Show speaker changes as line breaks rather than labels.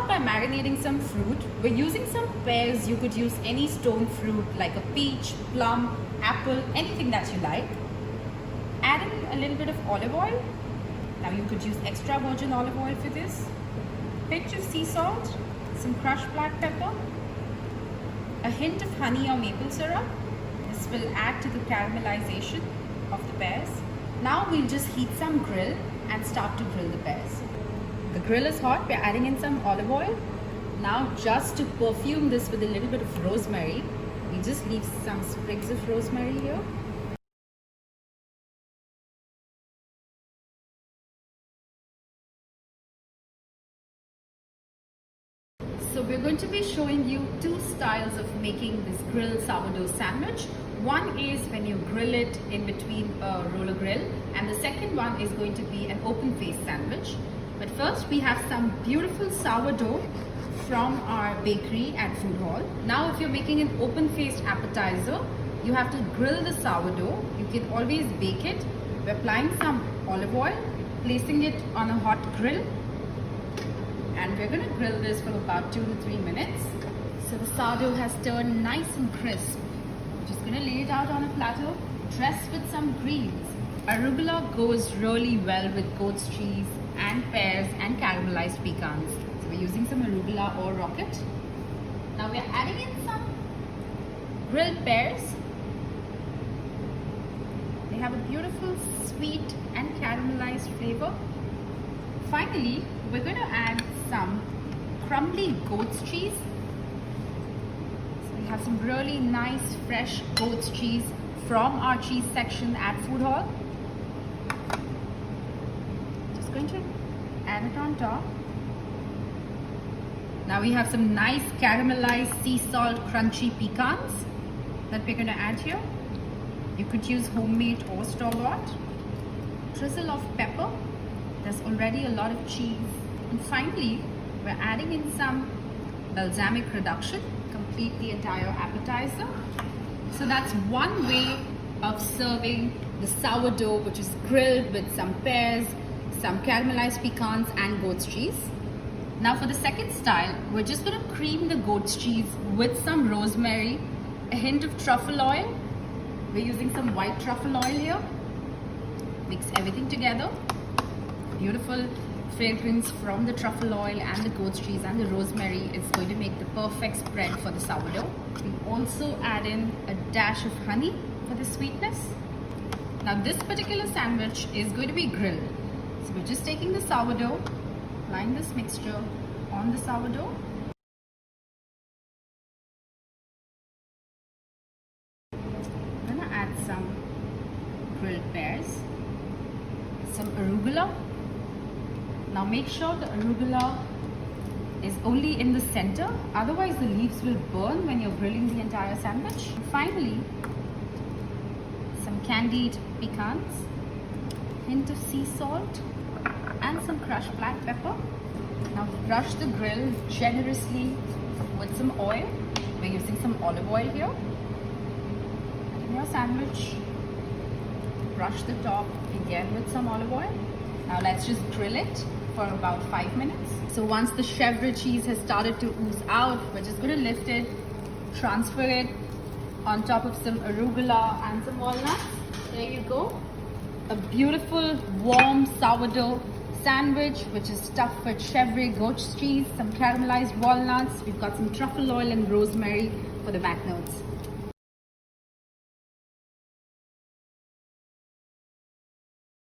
out by marinating some fruit. We're using some pears. You could use any stone fruit like a peach, plum, apple, anything that you like. Add in a little bit of olive oil. Now you could use extra virgin olive oil for this. Pinch of sea salt, some crushed black pepper, a hint of honey or maple syrup. This will add to the caramelization of the pears. Now we'll just heat some grill and start to grill the pears. The grill is hot, we're adding in some olive oil. Now just to perfume this with a little bit of rosemary, we just leave some sprigs of rosemary here. So we're going to be showing you two styles of making this grilled sourdough sandwich. One is when you grill it in between a roller grill, and the second one is going to be an open face sandwich. But first we have some beautiful sourdough from our bakery at Foodhall. Now if you're making an open faced appetizer, you have to grill the sourdough. You can always bake it. We're applying some olive oil, placing it on a hot grill, and we're going to grill this for about 2 to 3 minutes. So the sourdough has turned nice and crisp. We're just going to lay it out on a platter, dressed with some greens. Arugula goes really well with goat's cheese and pears and caramelized pecans. So we're using some arugula or rocket. Now we're adding in some grilled pears. They have a beautiful sweet and caramelized flavor. Finally, we're going to add some crumbly goat's cheese. So we have some really nice fresh goat's cheese from our cheese section at Foodhall. Just going to add it on top. Now we have some nice caramelized sea salt crunchy pecans that we're going to add here. You could use homemade or store-bought. Drizzle of pepper. There's already a lot of cheese. And finally, we're adding in some balsamic reduction, complete the entire appetizer. So that's one way of serving the sourdough, which is grilled with some pears, some caramelized pecans and goat's cheese. Now for the second style, we're just going to cream the goat's cheese with some rosemary, a hint of truffle oil. We're using some white truffle oil here. Mix everything together. Beautiful fragrance from the truffle oil and the goat's cheese and the rosemary is going to make the perfect spread for the sourdough. We also add in a dash of honey for the sweetness. Now this particular sandwich is going to be grilled. So we're just taking the sourdough, applying this mixture on the sourdough. I'm going to add some grilled pears, some arugula. Now make sure the arugula is only in the center, otherwise the leaves will burn when you're grilling the entire sandwich. And finally, some candied pecans, hint of sea salt and some crushed black pepper. Now brush the grill generously with some oil. We're using some olive oil here. And in your sandwich, brush the top again with some olive oil. Now let's just grill it for about 5 minutes. So once the Chèvre cheese has started to ooze out, we're just going to lift it, transfer it on top of some arugula and some walnuts. There you go. A beautiful warm sourdough sandwich which is stuffed with Chèvre goat's cheese, some caramelized walnuts. We've got some truffle oil and rosemary for the back notes.